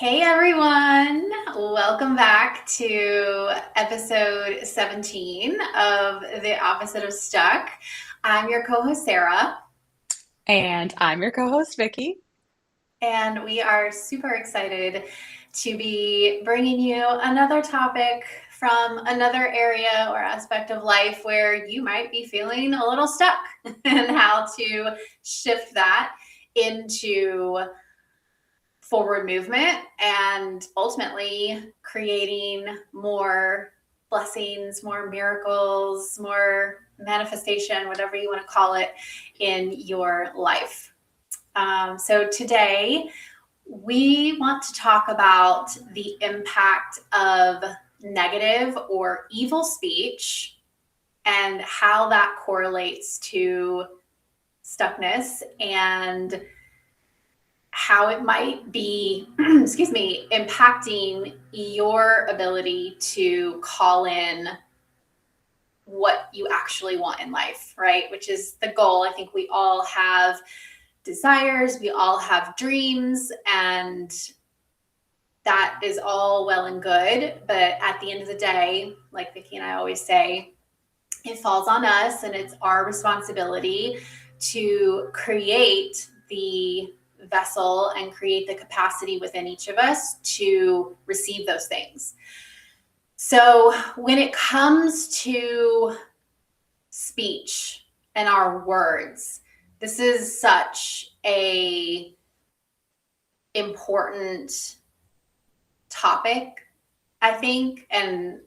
Hey everyone, welcome back to episode 17 of The Opposite of Stuck. I'm your co-host Sarah, And I'm your co-host, Vicky. and we are super excited to be bringing you another topic from another area or aspect of life where you might be feeling a little stuck and how to shift that into forward movement and ultimately creating more blessings, more miracles, more manifestation, whatever you want to call it, in your life. So today, we want to talk about the impact of negative or evil speech and how that correlates to stuckness and how it might be, excuse me, impacting your ability to call in what you actually want in life, right? Which is the goal. I think we all have desires, we all have dreams, and that is all well and good. But at the end of the day, like Vicki and I always say, it falls on us and it's our responsibility to create the vessel and create the capacity within each of us to receive those things. So when it comes to speech and our words, this is such a important topic, I think. And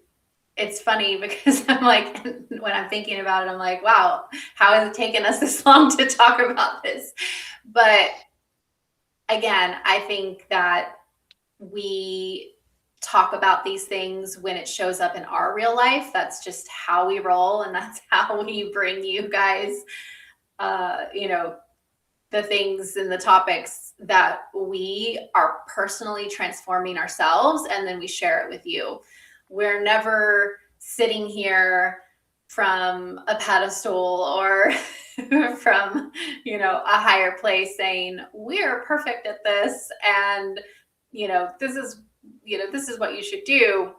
it's funny because I'm like, when I'm thinking about it, I'm like, wow, how has it taken us this long to talk about this? But again, I think that we talk about these things when it shows up in our real life. That's just how we roll, and that's how we bring you guys, the things and the topics that we are personally transforming ourselves, and then we share it with you. We're never sitting here from a pedestal or from a higher place saying we're perfect at this, and this is what you should do.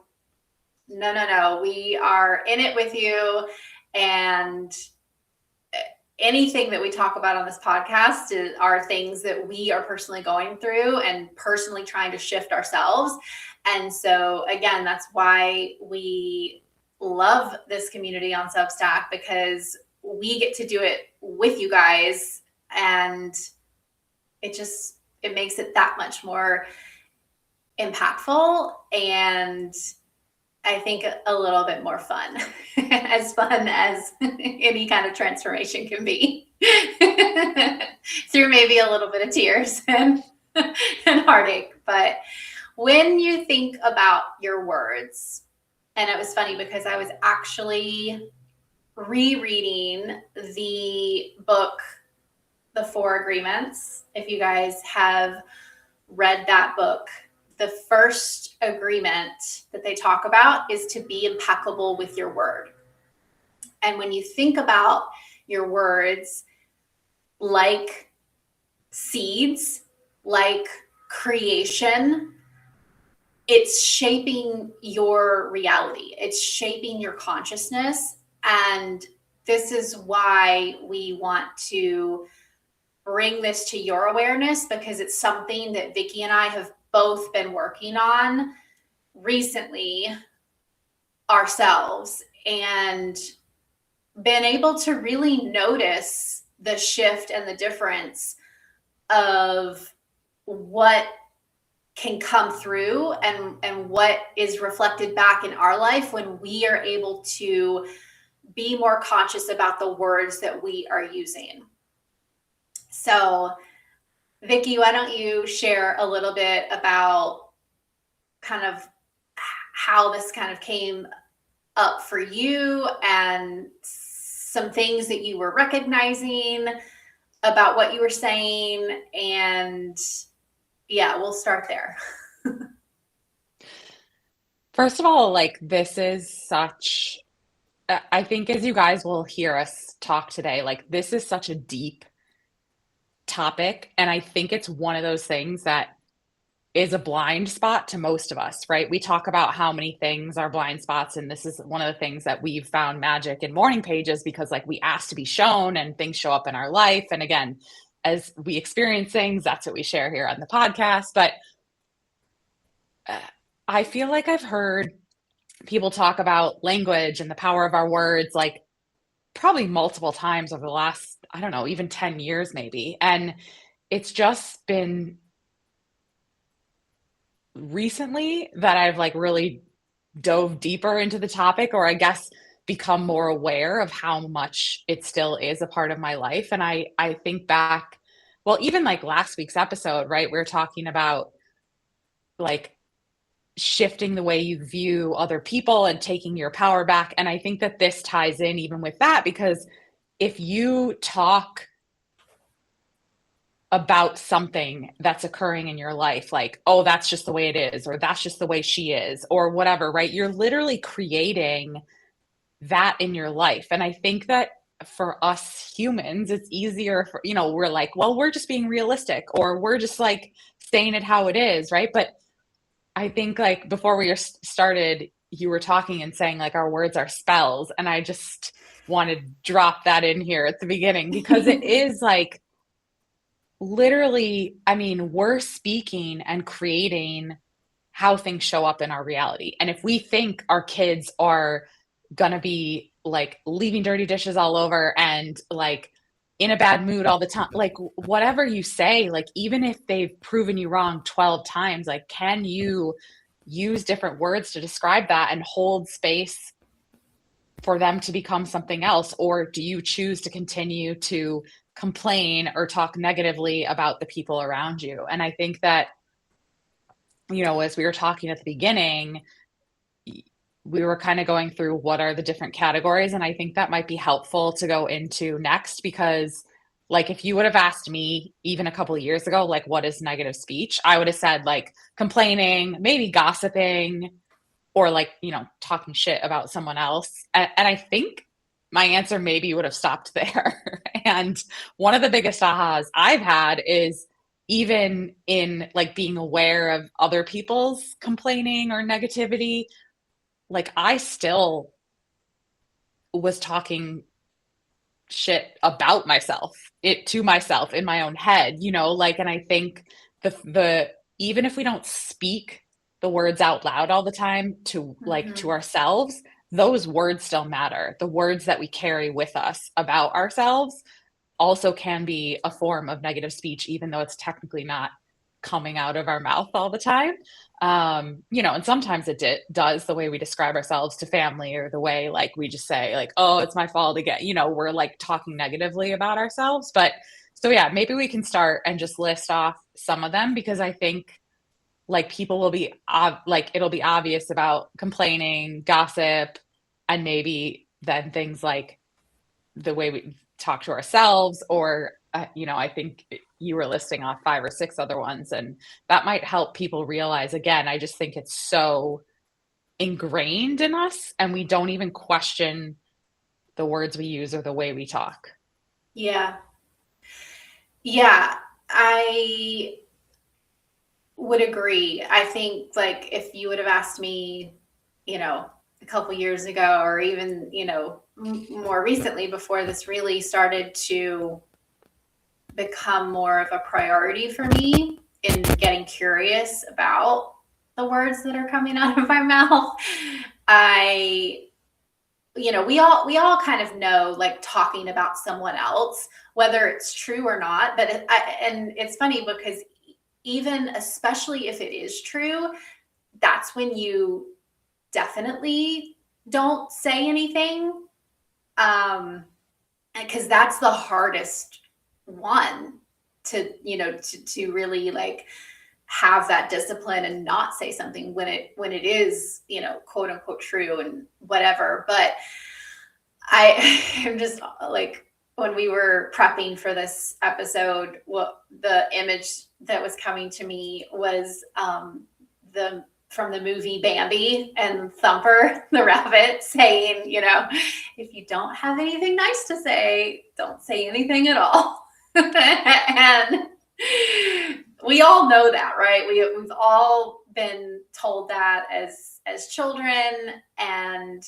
No, we are in it with you, and anything that we talk about on this podcast are things that we are personally going through and personally trying to shift ourselves. And so again, that's why we love this community on Substack, because we get to do it with you guys, and it makes it that much more impactful, and I think a little bit more fun, as fun as any kind of transformation can be, through maybe a little bit of tears and heartache. But when you think about your words, and it was funny because I was actually rereading the book, The Four Agreements. If you guys have read that book, the first agreement that they talk about is to be impeccable with your word. And when you think about your words like seeds, like creation, it's shaping your reality. It's shaping your consciousness. And this is why we want to bring this to your awareness, because it's something that Vicki and I have both been working on recently ourselves, and been able to really notice the shift and the difference of what can come through and what is reflected back in our life when we are able to be more conscious about the words that we are using. So Vicki, why don't you share a little bit about kind of how this kind of came up for you and some things that you were recognizing about what you were saying. And yeah, we'll start there. First of all, this is such, I think as you guys will hear us talk today, this is such a deep topic. And I think it's one of those things that is a blind spot to most of us, right? We talk about how many things are blind spots, and this is one of the things that we've found magic in morning pages, because like we ask to be shown and things show up in our life. And again, as we experience things, that's what we share here on the podcast. But I feel like I've heard people talk about language and the power of our words, like probably multiple times over the last, I don't know, even 10 years maybe. And it's just been recently that I've like really dove deeper into the topic, or I guess become more aware of how much it still is a part of my life. And I think back, well, even like last week's episode, right? We were talking about like shifting the way you view other people and taking your power back. And I think that this ties in even with that, because if you talk about something that's occurring in your life, like, oh, that's just the way it is, or that's just the way she is, or whatever, right? You're literally creating that in your life. And I think that for us humans, it's easier for, we're like, well, we're just being realistic, or we're just like saying it how it is, right? But I think like before we started, you were talking and saying like our words are spells. And I just want to drop that in here at the beginning, because it is like literally, I mean, we're speaking and creating how things show up in our reality. And if we think our kids are going to be like leaving dirty dishes all over and like in a bad mood all the time, like whatever you say, like even if they've proven you wrong 12 times, like can you use different words to describe that and hold space for them to become something else? Or do you choose to continue to complain or talk negatively about the people around you? And I think that, as we were talking at the beginning, we were kind of going through what are the different categories. And I think that might be helpful to go into next, because like if you would have asked me even a couple of years ago, like what is negative speech, I would have said like complaining, maybe gossiping, or like, talking shit about someone else. And I think my answer maybe would have stopped there. And one of the biggest ahas I've had is even in like being aware of other people's complaining or negativity, like I still was talking shit about myself, to myself in my own head, like, and I think the even if we don't speak the words out loud all the time to like to ourselves, those words still matter. The words that we carry with us about ourselves also can be a form of negative speech, even though it's technically not coming out of our mouth all the time. And sometimes it does, the way we describe ourselves to family, or the way like we just say like, oh, it's my fault again, we're like talking negatively about ourselves. But so yeah, maybe we can start and just list off some of them, because I think like people will be like, it'll be obvious about complaining, gossip, and maybe then things like the way we talk to ourselves, or I think you were listing off 5 or 6 other ones, and that might help people realize, again, I just think it's so ingrained in us, and we don't even question the words we use or the way we talk. Yeah, I would agree. I think like if you would have asked me, a couple years ago, or even, more recently, before this really started to become more of a priority for me in getting curious about the words that are coming out of my mouth, we all kind of know, like talking about someone else, whether it's true or not. But and it's funny because even, especially if it is true, that's when you definitely don't say anything, because that's the hardest one to to really like have that discipline and not say something when it is quote unquote true and whatever. But I am just like, when we were prepping for this episode, what the image that was coming to me was from the movie Bambi, and Thumper the rabbit saying, if you don't have anything nice to say, don't say anything at all. And we all know that, right? We've all been told that as children, and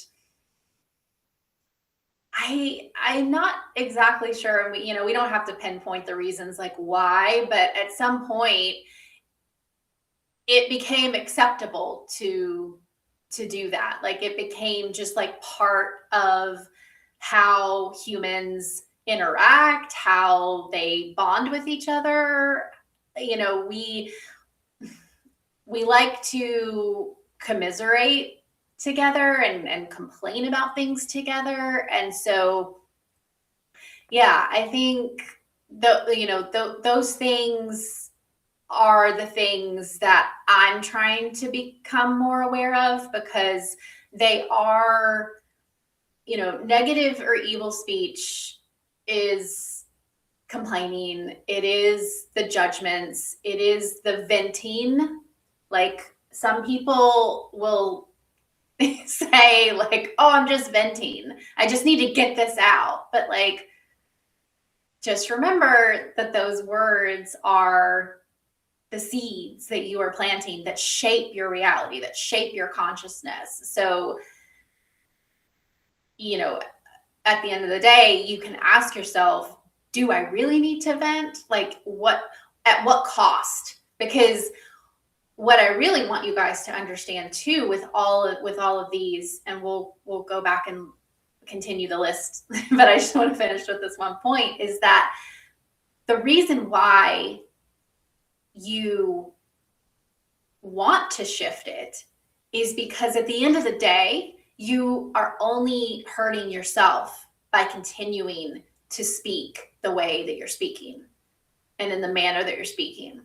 I'm not exactly sure. And we don't have to pinpoint the reasons like why, but at some point it became acceptable to do that. Like it became just like part of how humans interact, how they bond with each other. We like to commiserate together and complain about things together. And so, yeah, I think those things are the things that I'm trying to become more aware of, because they are, negative or evil speech is complaining, it is the judgments, it is the venting. Like some people will say like, oh, I'm just venting, I just need to get this out. But like, just remember that those words are the seeds that you are planting that shape your reality, that shape your consciousness. So, at the end of the day, you can ask yourself, do I really need to vent? Like at what cost? Because what I really want you guys to understand too, with all of these, and we'll go back and continue the list, but I just want to finish with this one point, is that the reason why you want to shift it is because at the end of the day, you are only hurting yourself by continuing to speak the way that you're speaking and in the manner that you're speaking.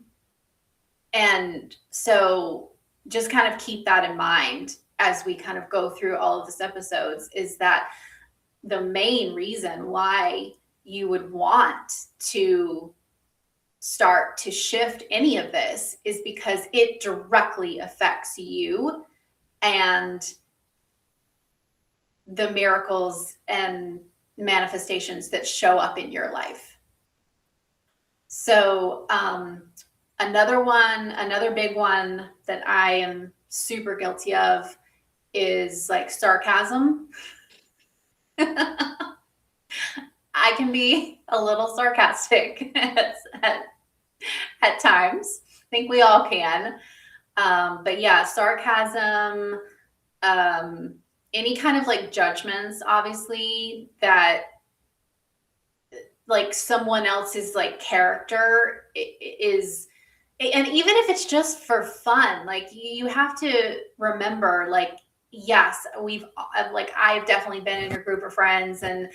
And so just kind of keep that in mind as we kind of go through all of this episodes, is that the main reason why you would want to start to shift any of this is because it directly affects you and the miracles and manifestations that show up in your life. So another big one that I am super guilty of is like sarcasm. I can be a little sarcastic at times. I think we all can. But yeah, sarcasm, any kind of like judgments, obviously, that like someone else's like character is, and even if it's just for fun, like you have to remember, like, yes, I've definitely been in a group of friends and,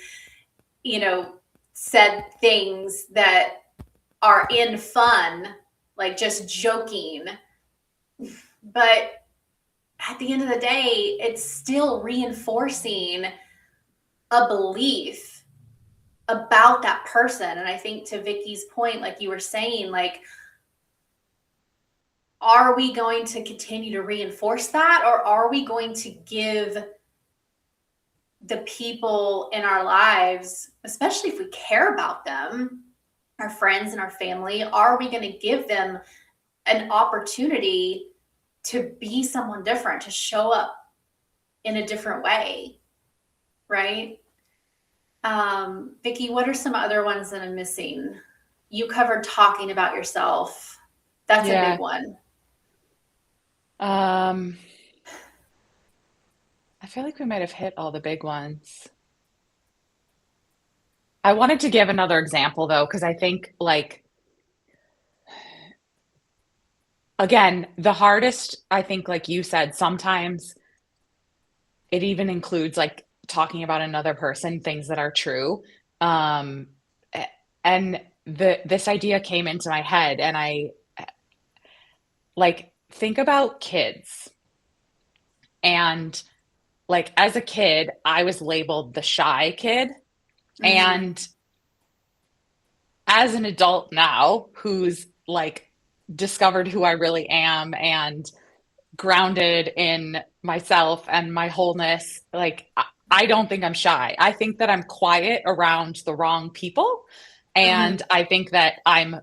said things that are in fun, like just joking. But at the end of the day, it's still reinforcing a belief about that person. And I think to Vicky's point, like you were saying, like, are we going to continue to reinforce that, or are we going to give the people in our lives, especially if we care about them, our friends and our family, are we going to give them an opportunity to be someone different, to show up in a different way, right? Vicki, what are some other ones that I'm missing? You covered talking about yourself. That's a big one. I feel like we might have hit all the big ones. I wanted to give another example though, because I think like, again, the hardest, I think, like you said, sometimes it even includes like talking about another person, things that are true. And this idea came into my head, and I like think about kids. And like as a kid, I was labeled the shy kid. Mm-hmm. And as an adult now, who's like discovered who I really am and grounded in myself and my wholeness, like I don't think I'm shy. I think that I'm quiet around the wrong people. And I think that I'm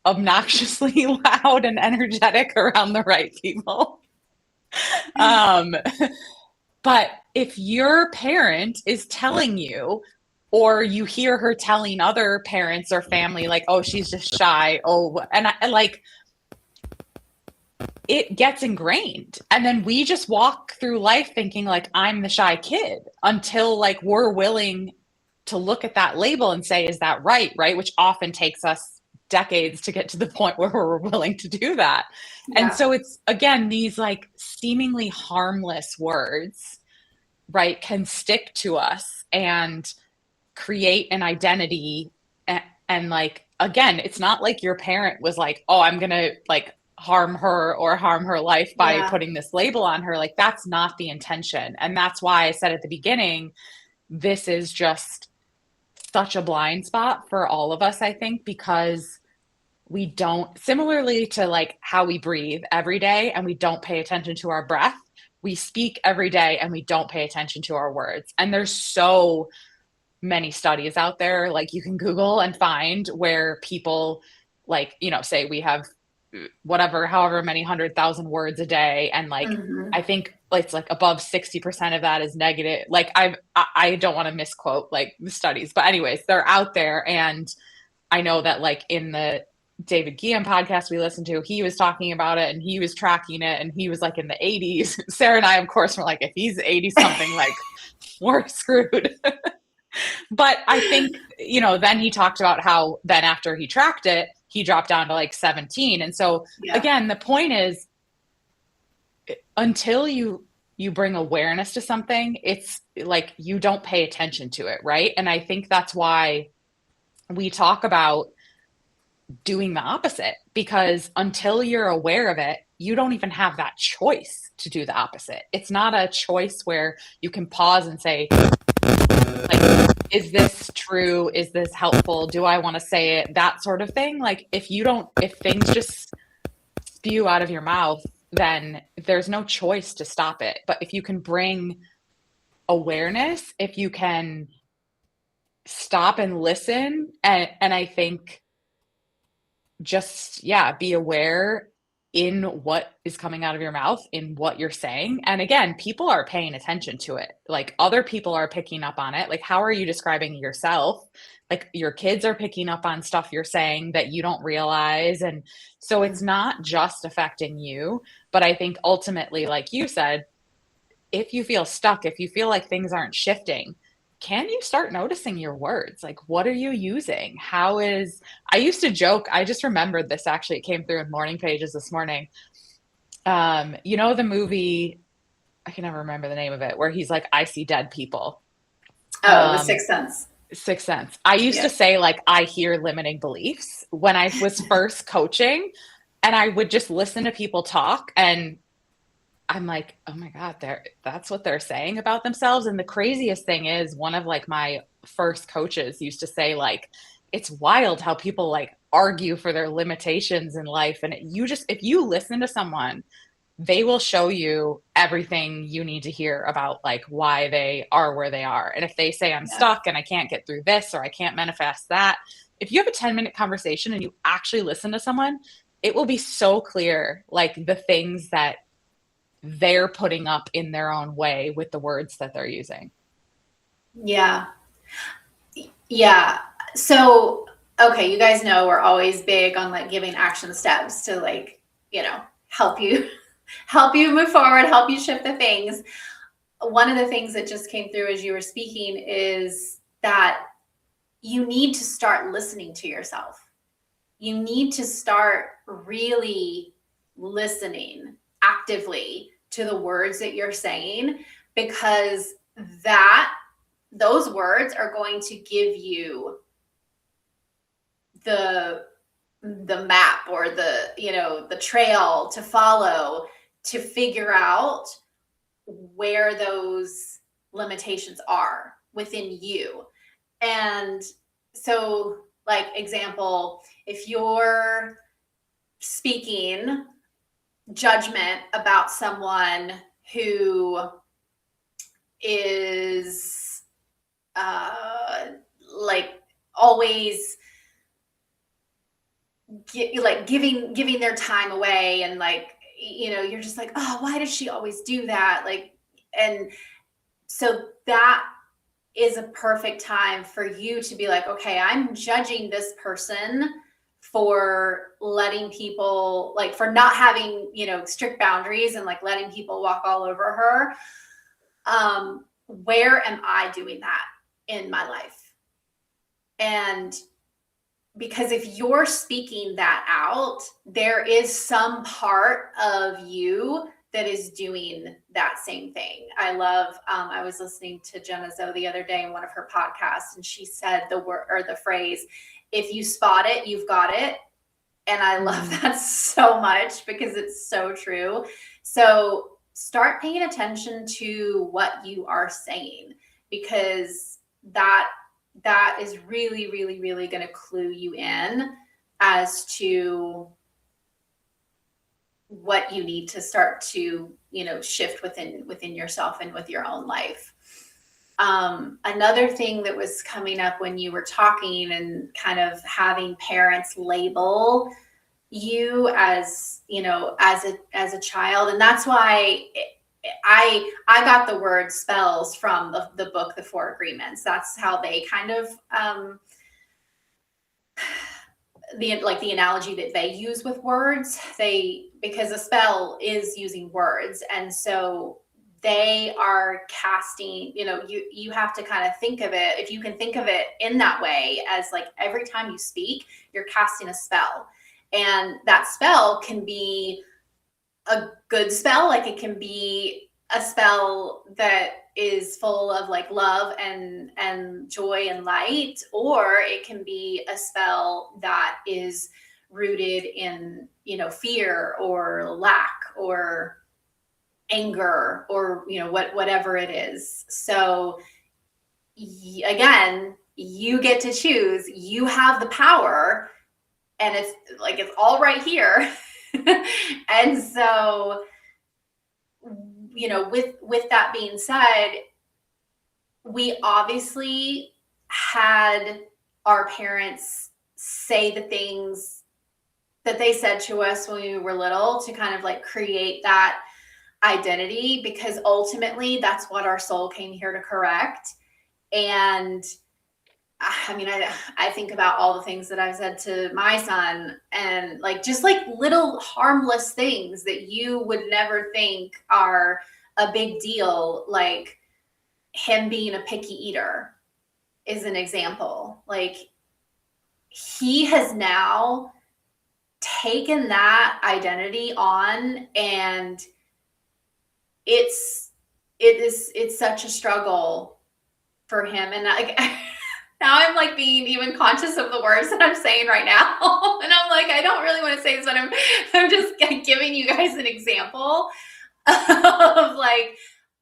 obnoxiously loud and energetic around the right people. Um, but if your parent is telling you, or you hear her telling other parents or family, like, oh, she's just shy. Oh, and like, it gets ingrained. And then we just walk through life thinking like I'm the shy kid until like we're willing to look at that label and say, is that right? Right. Which often takes us decades to get to the point where we're willing to do that. And Yeah. so it's again, these like seemingly harmless words, right, can stick to us and create an identity. And like, again, it's not like your parent was like, oh, I'm going to like harm her or harm her life by Yeah. putting this label on her. Like, that's not the intention. And that's why I said at the beginning, this is just such a blind spot for all of us, I think, because we don't, similarly to like how we breathe every day and we don't pay attention to our breath, we speak every day and we don't pay attention to our words. And there's so many studies out there, like you can Google and find where people like, you know, say we have whatever, however many 100,000 words a day. And like, Hmm. I think it's like above 60% of that is negative. Like I don't want to misquote like the studies, but anyways, they're out there. And I know that like in the David Guillen podcast we listened to, he was talking about it and he was tracking it and he was like in the 80s. Sarah and I, of course, were like, if he's 80 something, like we're screwed. But I think, you know, then he talked about how then after he tracked it, he dropped down to like 17. And so Yeah. again, the point is until you bring awareness to something, it's like you don't pay attention to it, right? And I think that's why we talk about doing the opposite, because until you're aware of it, you don't even have that choice to do the opposite. It's not a choice where you can pause and say, like, is this true? Is this helpful? Do I want to say it? That sort of thing. Like, if things just spew out of your mouth, then there's no choice to stop it. But if you can bring awareness, if you can stop and listen, and I think just, yeah, be aware in what is coming out of your mouth, in what you're saying. And again, people are paying attention to it. Like other people are picking up on it. Like, how are you describing yourself? Like your kids are picking up on stuff you're saying that you don't realize. And so it's not just affecting you, but I think ultimately, like you said, if you feel stuck, if you feel like things aren't shifting, can you start noticing your words? Like, what are you using? I used to joke, I just remembered this actually, it came through in morning pages this morning. You know, the movie, I can never remember the name of it, where he's like, I see dead people. Oh, The Um, Sixth Sense. Sixth Sense. I used to Yeah. say, like, I hear limiting beliefs when I was first coaching, and I would just listen to people talk and I'm like, oh my God, that's what they're saying about themselves. And the craziest thing is one of like my first coaches used to say, like, it's wild how people like argue for their limitations in life. And if you listen to someone, they will show you everything you need to hear about like why they are where they are. And if they say I'm Yeah. stuck and I can't get through this or I can't manifest that, if you have a 10-minute conversation and you actually listen to someone, it will be so clear, like the things that they're putting up in their own way with the words that they're using. Yeah. Yeah. So, okay, you guys know we're always big on like giving action steps to like, help you help you move forward, help you shift the things. One of the things that just came through as you were speaking is that you need to start listening to yourself. You need to start really listening actively to the words that you're saying, because that those words are going to give you the map, or the trail to follow, to figure out where those limitations are within you. And so, like, example, if you're speaking judgment about someone who is like always giving their time away, and like, you're just like, oh, why does she always do that? Like, and so that is a perfect time for you to be like, okay, I'm judging this person for letting people, like, for not having, strict boundaries and like letting people walk all over her. Where am I doing that in my life? And because if you're speaking that out, there is some part of you that is doing that same thing. I love, I was listening to Jenna Zoe the other day in one of her podcasts, and she said the word, or the phrase, if you spot it, you've got it. And I love that so much because it's so true. So start paying attention to what you are saying, because that is really, really, really going to clue you in as to what you need to start to, shift within yourself and with your own life. Another thing that was coming up when you were talking and kind of having parents label you as, as a child. And that's why I got the word spells from the book, The Four Agreements. That's how they kind of, the analogy that they use with words, because a spell is using words. And so they are casting, you have to kind of think of it. If you can think of it in that way, as like every time you speak, you're casting a spell. And that spell can be a good spell. Like, it can be a spell that is full of like love and joy and light, or it can be a spell that is rooted in, fear or lack or anger, or, whatever it is. So again, you get to choose. You have the power, and it's all right here. And so, with that being said, we obviously had our parents say the things that they said to us when we were little to kind of like create that identity, because ultimately that's what our soul came here to correct. And I mean, I think about all the things that I've said to my son, and like, just like little harmless things that you would never think are a big deal. Like him being a picky eater is an example. Like, he has now taken that identity on, and it's such a struggle for him. And like, now I'm like being even conscious of the words that I'm saying right now. And I'm like, I don't really want to say this, but I'm just giving you guys an example of like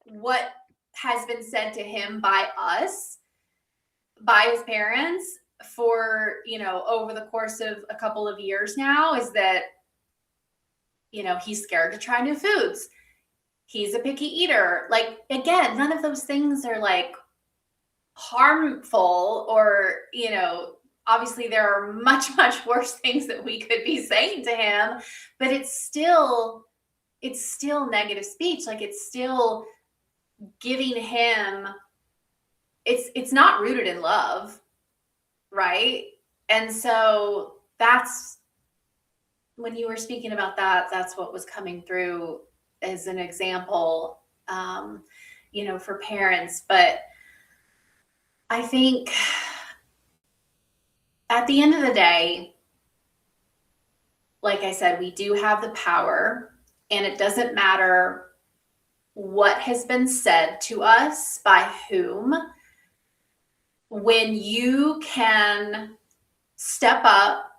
what has been said to him by us, by his parents, for, over the course of a couple of years now, is that, he's scared to try new foods. He's a picky eater. Like, again, none of those things are like harmful, or, obviously there are much, much worse things that we could be saying to him, but it's still negative speech. Like, it's still giving him, it's not rooted in love. Right. And so that's when you were speaking about that, that's what was coming through as an example, for parents. But I think at the end of the day, like I said, we do have the power, and it doesn't matter what has been said to us by whom. When you can step up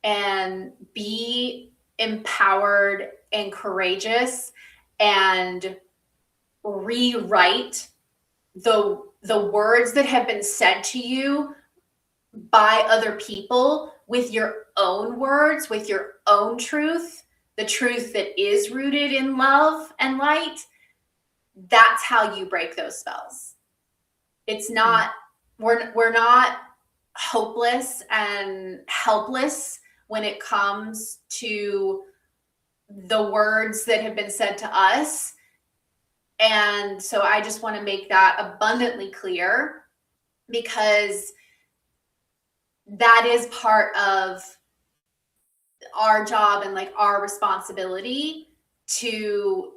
and be empowered and courageous and rewrite the words that have been said to you by other people with your own words, with your own truth, the truth that is rooted in love and light, that's how you break those spells. It's not, we're not hopeless and helpless when it comes to the words that have been said to us. And so I just want to make that abundantly clear, because that is part of our job and like our responsibility to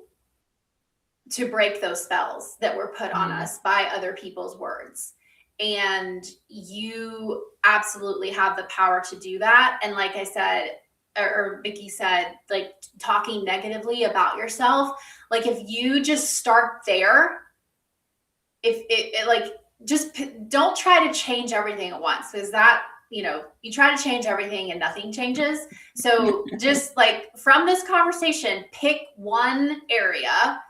break those spells that were put on us by other people's words. And you absolutely have the power to do that. And like I said, or Vicky said, like talking negatively about yourself, like if you just start there, if it like, just don't try to change everything at once, because that, you try to change everything and nothing changes. So just like from this conversation, pick one area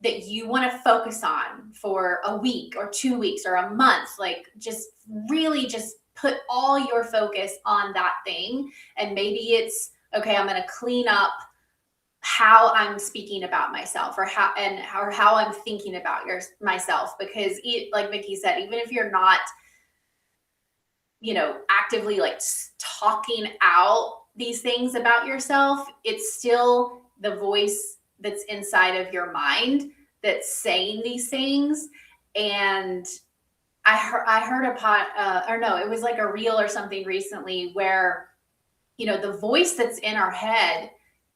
that you want to focus on for a week or 2 weeks or a month. Like just really just put all your focus on that thing. And maybe it's, okay, I'm going to clean up how I'm speaking about myself, or how I'm thinking about myself. Because like Vicky said, even if you're not, actively like talking out these things about yourself, it's still the voice that's inside of your mind that's saying these things. And I heard it was like a reel or something recently where, the voice that's in our head,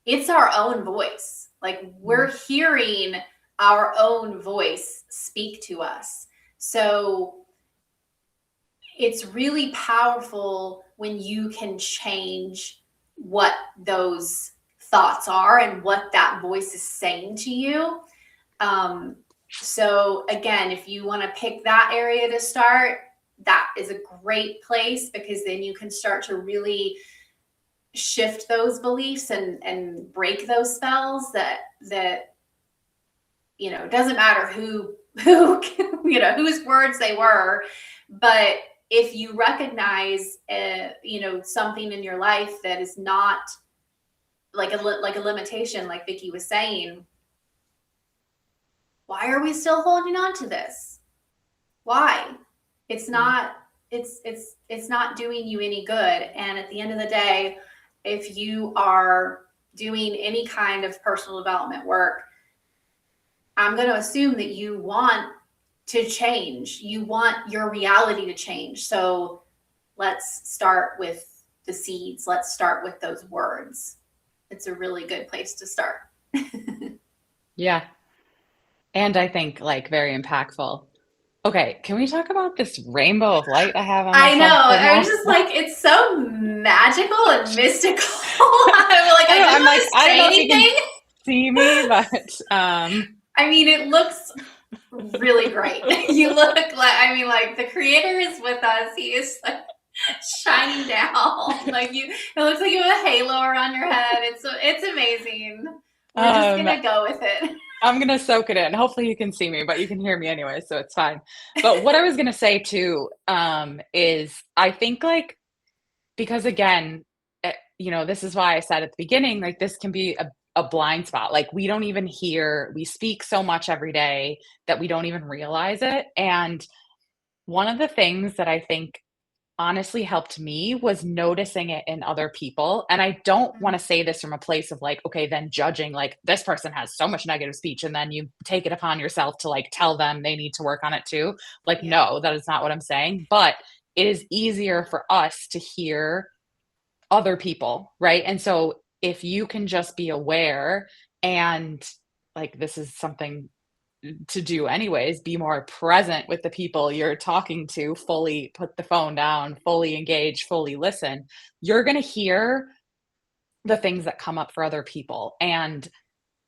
it's our own voice. Like we're hearing our own voice speak to us. So it's really powerful when you can change what those thoughts are and what that voice is saying to you. So again, if you want to pick that area to start, that is a great place, because then you can start to really shift those beliefs and break those spells that it doesn't matter who whose words they were. But if you recognize something in your life that is not like a limitation, like Vicky was saying, why are we still holding on to this? Why? It's not doing you any good. And at the end of the day, if you are doing any kind of personal development work, I'm going to assume that you want to change. You want your reality to change. So let's start with the seeds. Let's start with those words. It's a really good place to start. Yeah. And I think like very impactful. Okay, can we talk about this rainbow of light I have on my I know. now? I was just like, it's so magical and mystical. I don't know if you can see me, but I mean, it looks really great. You look like the creator is with us. He is like shining down. It looks like you have a halo around your head. It's amazing. We're just gonna go with it. I'm gonna soak it in. Hopefully you can see me, but you can hear me anyway, so it's fine. But what I was gonna say too is I think like, because again, this is why I said at the beginning, like this can be a blind spot. Like we don't even we speak so much every day that we don't even realize it. And one of the things that I think honestly helped me was noticing it in other people. And I don't want to say this from a place of like, okay, then judging, like this person has so much negative speech, and then you take it upon yourself to like tell them they need to work on it too. Like, no, that is not what I'm saying. But it is easier for us to hear other people, right? And so if you can just be aware, and like this is something to do anyways, be more present with the people you're talking to, fully put the phone down, fully engage, fully listen, you're going to hear the things that come up for other people. And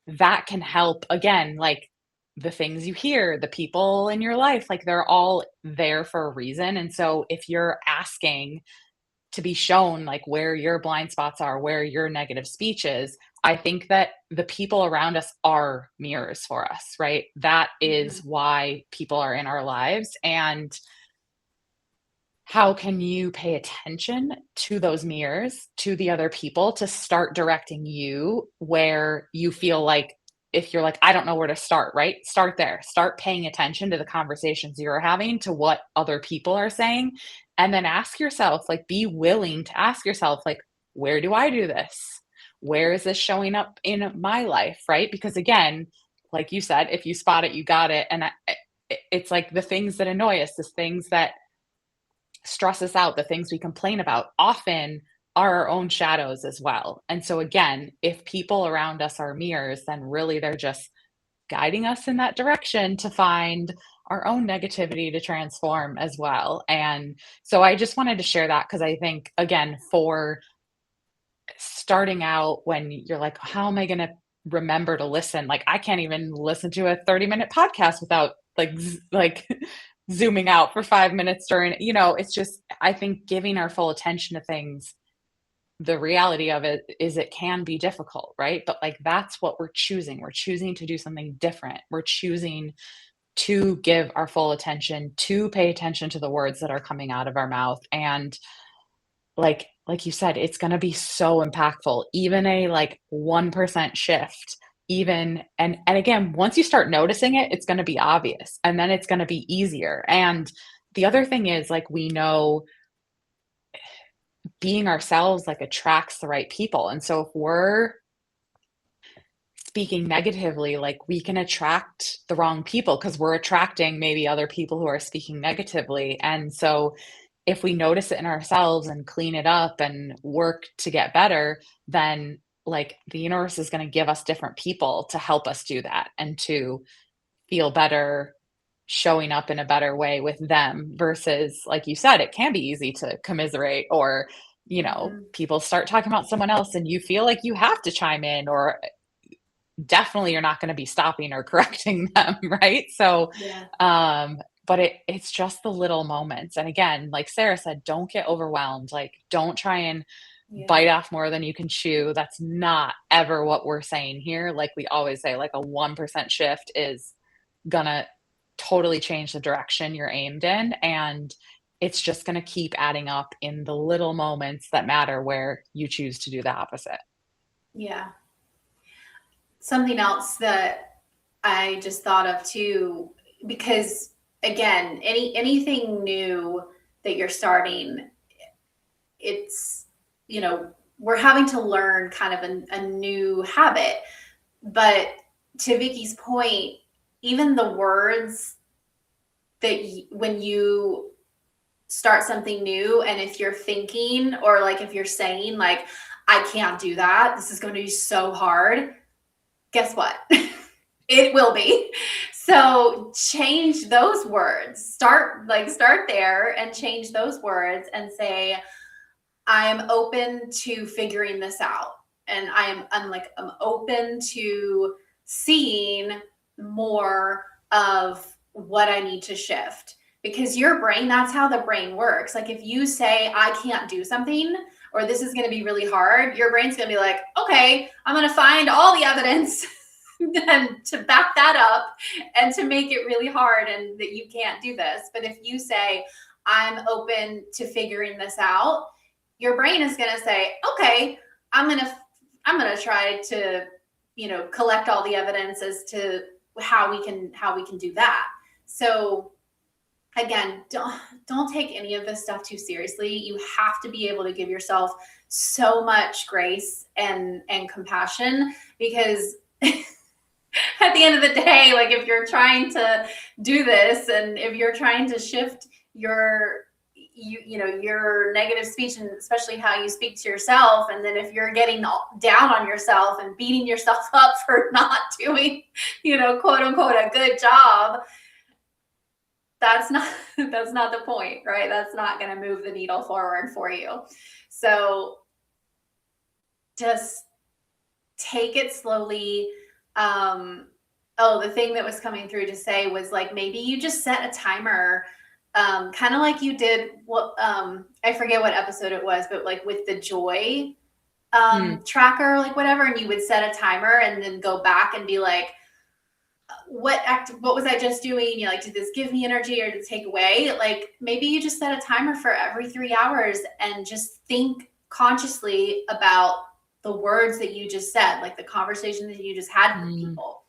that can help, again, like the things you hear, the people in your life, like they're all there for a reason. And so if you're asking to be shown like where your blind spots are, where your negative speech is, I think that the people around us are mirrors for us, right? That is why people are in our lives. And how can you pay attention to those mirrors, to the other people, to start directing you where you feel like, if you're like, I don't know where to start, right? Start there. Start paying attention to the conversations you're having, to what other people are saying. And then ask yourself, like, be willing to ask yourself, like, where do I do this? Where is this showing up in my life? Right? Because again, like you said, if you spot it, you got it. And it's like the things that annoy us, the things that stress us out, the things we complain about often are our own shadows as well. And so again, if people around us are mirrors, then really they're just guiding us in that direction to find our own negativity to transform as well. And so I just wanted to share that because I think, again, for starting out when you're like, how am I going to remember to listen? Like, I can't even listen to a 30-minute podcast without like zooming out for 5 minutes during, it's just, I think giving our full attention to things, the reality of it is it can be difficult, right? But like that's what we're choosing. We're choosing to do something different. We're choosing to give our full attention, to pay attention to the words that are coming out of our mouth. And like you said, it's going to be so impactful. Even a like 1% shift, even and again, once you start noticing it, it's going to be obvious and then it's going to be easier. And the other thing is like we know being ourselves like attracts the right people. And so if we're speaking negatively, like we can attract the wrong people because we're attracting maybe other people who are speaking negatively. And so if we notice it in ourselves and clean it up and work to get better, then like the universe is going to give us different people to help us do that and to feel better showing up in a better way with them versus like you said, it can be easy to commiserate or people start talking about someone else and you feel like you have to chime in or definitely you're not going to be stopping or correcting them, right? So Yeah. but it's just the little moments. And again, like Sarah said, don't get overwhelmed. Like don't try and Yeah. bite off more than you can chew. That's not ever what we're saying here. Like we always say, like a 1% shift is gonna totally change the direction you're aimed in. And it's just gonna keep adding up in the little moments that matter where you choose to do the opposite. Yeah. Something else that I just thought of too, because again, anything new that you're starting, it's, we're having to learn kind of a new habit. But to Vicky's point, even the words that when you start something new, and if you're thinking or like if you're saying like, I can't do that, this is going to be so hard, guess what? It will be. So change those words. Start there and change those words and say, I am open to figuring this out. And I'm open to seeing more of what I need to shift. Because your brain, that's how the brain works. Like if you say, I can't do something, or this is going to be really hard, your brain's going to be like, okay, I'm going to find all the evidence then to back that up and to make it really hard and that you can't do this. But if you say, I'm open to figuring this out, your brain is going to say, okay, I'm going to try to, collect all the evidence as to how we can do that. So again, don't take any of this stuff too seriously. You have to be able to give yourself so much grace and compassion, because at the end of the day, like if you're trying to do this and if you're trying to shift your negative speech, and especially how you speak to yourself, and then if you're getting down on yourself and beating yourself up for not doing, quote unquote, a good job, that's not the point, right? That's not going to move the needle forward for you. So just take it slowly. The thing that was coming through to say was like, maybe you just set a timer, kind of like you did what, I forget what episode it was, but like with the joy, tracker, like whatever. And you would set a timer and then go back and be like, what was I just doing? Did this give me energy or did it take away? Like maybe you just set a timer for every 3 hours and just think consciously about the words that you just said, like the conversation that you just had with people.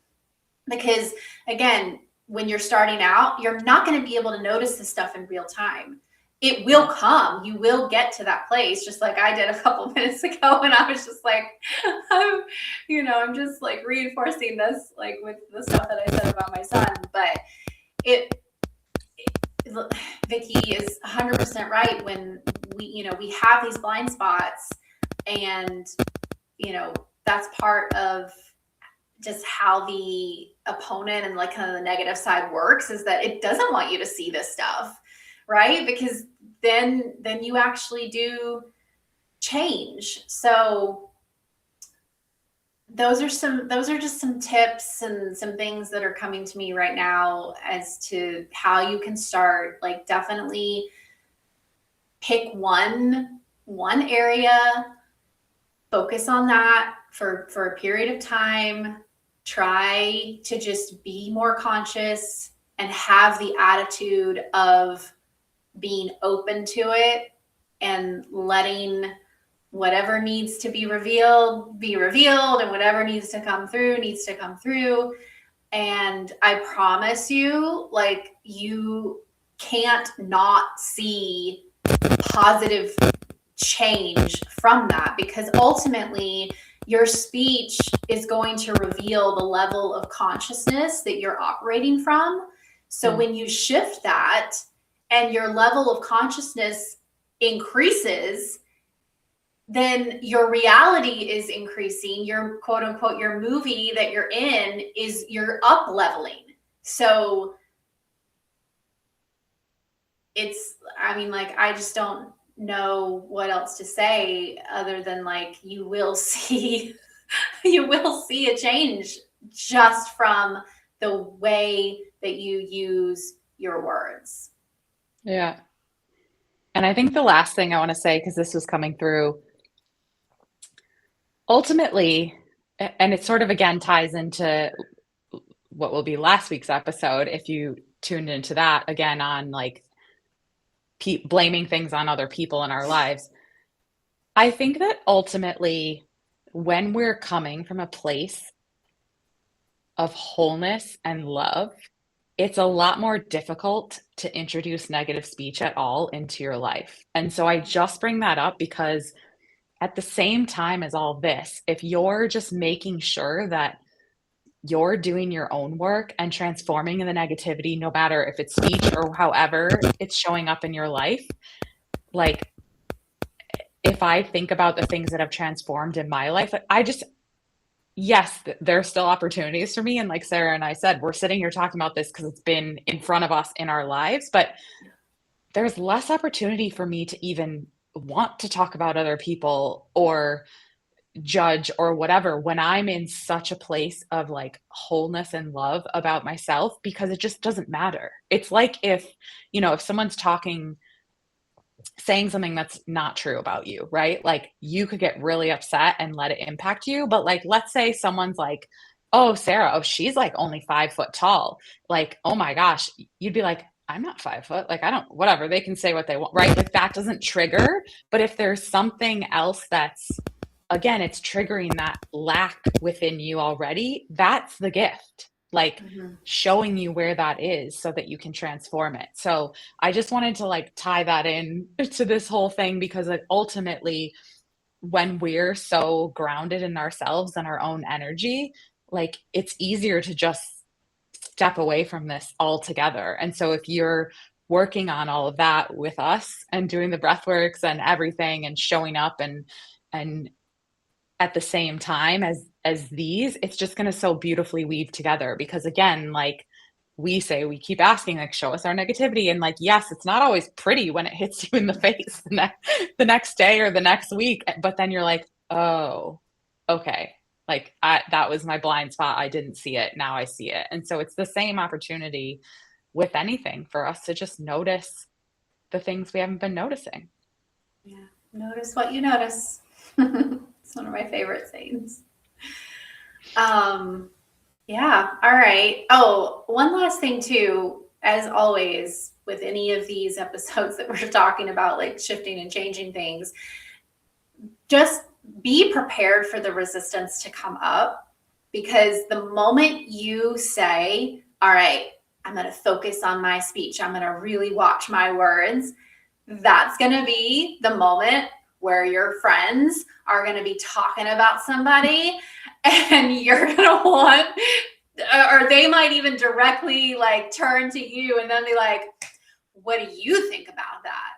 Because again, when you're starting out, you're not going to be able to notice this stuff in real time. it will come. You will get to that place, just like I did a couple minutes ago. And I was just like, I'm just like reinforcing this, like with the stuff that I said about my son. But Vicky is 100% right. When we have these blind spots, and, that's part of just how the opponent and like kind of the negative side works, is that it doesn't want you to see this stuff, right? Because then you actually do change. So those are just some tips and some things that are coming to me right now as to how you can start. Like, definitely pick one area, focus on that for a period of time. Try to just be more conscious and have the attitude of being open to it and letting whatever needs to be revealed, and whatever needs to come through. And I promise you, like, you can't not see positive change from that, because ultimately your speech is going to reveal the level of consciousness that you're operating from. So when you shift that and your level of consciousness increases, then your reality is increasing. Your quote unquote, your movie that you're in you're up leveling. So I just don't know what else to say other than, like, you will see a change just from the way that you use your words. Yeah. And I think the last thing I want to say, because this was coming through, ultimately, and it sort of again ties into what will be last week's episode, if you tuned into that, again, on like blaming things on other people in our lives. I think that ultimately, when we're coming from a place of wholeness and love, it's a lot more difficult to introduce negative speech at all into your life. And so I just bring that up because at the same time as all this, if you're just making sure that you're doing your own work and transforming the negativity, no matter if it's speech or however it's showing up in your life, like, if I think about the things that have transformed in my life, yes, there's still opportunities for me. And like Sarah and I said, we're sitting here talking about this because it's been in front of us in our lives, but there's less opportunity for me to even want to talk about other people or judge or whatever when I'm in such a place of like wholeness and love about myself, because it just doesn't matter. It's like if someone's saying something that's not true about you, right? Like, you could get really upset and let it impact you. But like, let's say someone's like, oh, Sarah, she's like only 5 foot tall. Like, oh my gosh, you'd be like, I'm not 5 foot. Like, I don't, whatever, they can say what they want, right? Like, that doesn't trigger. But if there's something else that's, again, it's triggering that lack within you already, that's the gift. Like, showing you where that is so that you can transform it. So I just wanted to like tie that in to this whole thing, because like, ultimately, when we're so grounded in ourselves and our own energy, like, it's easier to just step away from this altogether. And so if you're working on all of that with us and doing the breath works and everything and showing up and at the same time as these, it's just going to so beautifully weave together. Because again, like we keep asking, like, show us our negativity, and like, yes, it's not always pretty when it hits you in the face the next day or the next week, but then you're like, oh, okay, like, that was my blind spot, I didn't see it, now I see it. And so it's the same opportunity with anything for us to just notice the things we haven't been noticing. Yeah, notice what you notice. It's one of my favorite sayings. Yeah. All right. Oh, one last thing too, as always, with any of these episodes that we're talking about, like shifting and changing things, just be prepared for the resistance to come up. Because the moment you say, all right, I'm going to focus on my speech, I'm going to really watch my words, that's going to be the moment where your friends are going to be talking about somebody and you're going to want, or they might even directly like turn to you and then be like, what do you think about that?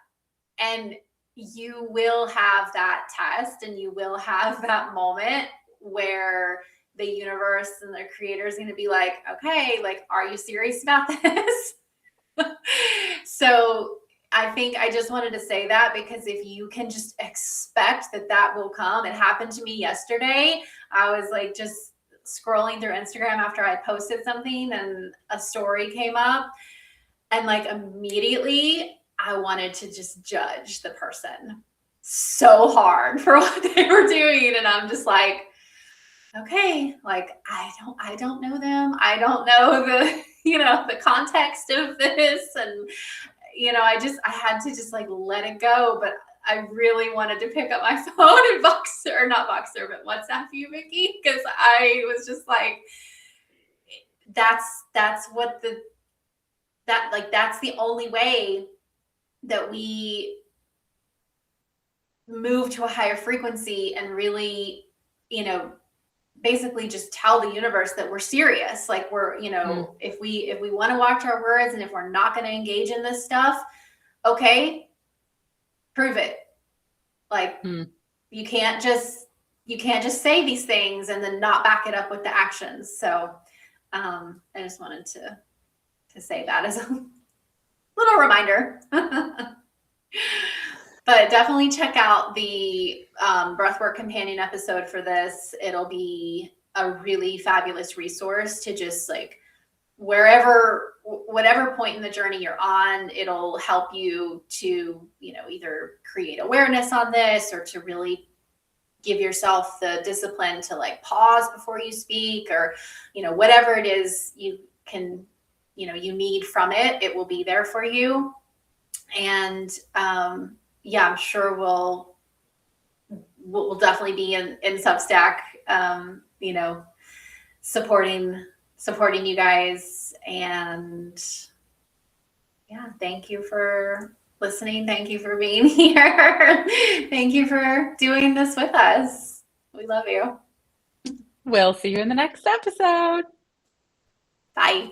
And you will have that test and you will have that moment where the universe and the creator is going to be like, okay, like, are you serious about this? So I think I just wanted to say that, because if you can just expect that that will come. It happened to me yesterday. I was like just scrolling through Instagram after I posted something and a story came up, and like immediately I wanted to just judge the person so hard for what they were doing. And I'm just like, okay, like I don't know them. I don't know the, the context of this. And, I had to just like let it go. But I really wanted to pick up my phone and not Voxer, but WhatsApp you, Vicky, because I was just like, that's the only way that we move to a higher frequency and really, basically just tell the universe that we're serious. Like we're, if we want to watch our words, and if we're not going to engage in this stuff, okay, prove it. Like you can't just say these things and then not back it up with the actions. So I just wanted to say that as a little reminder. But definitely check out the Breathwork Companion episode for this. It'll be a really fabulous resource to just like whatever point in the journey you're on, it'll help you to, either create awareness on this or to really give yourself the discipline to like pause before you speak, or, whatever it is you can, you need from it, it will be there for you. And, yeah, I'm sure we'll definitely be in Substack, supporting you guys. And yeah, thank you for listening. Thank you for being here. Thank you for doing this with us. We love you. We'll see you in the next episode. Bye.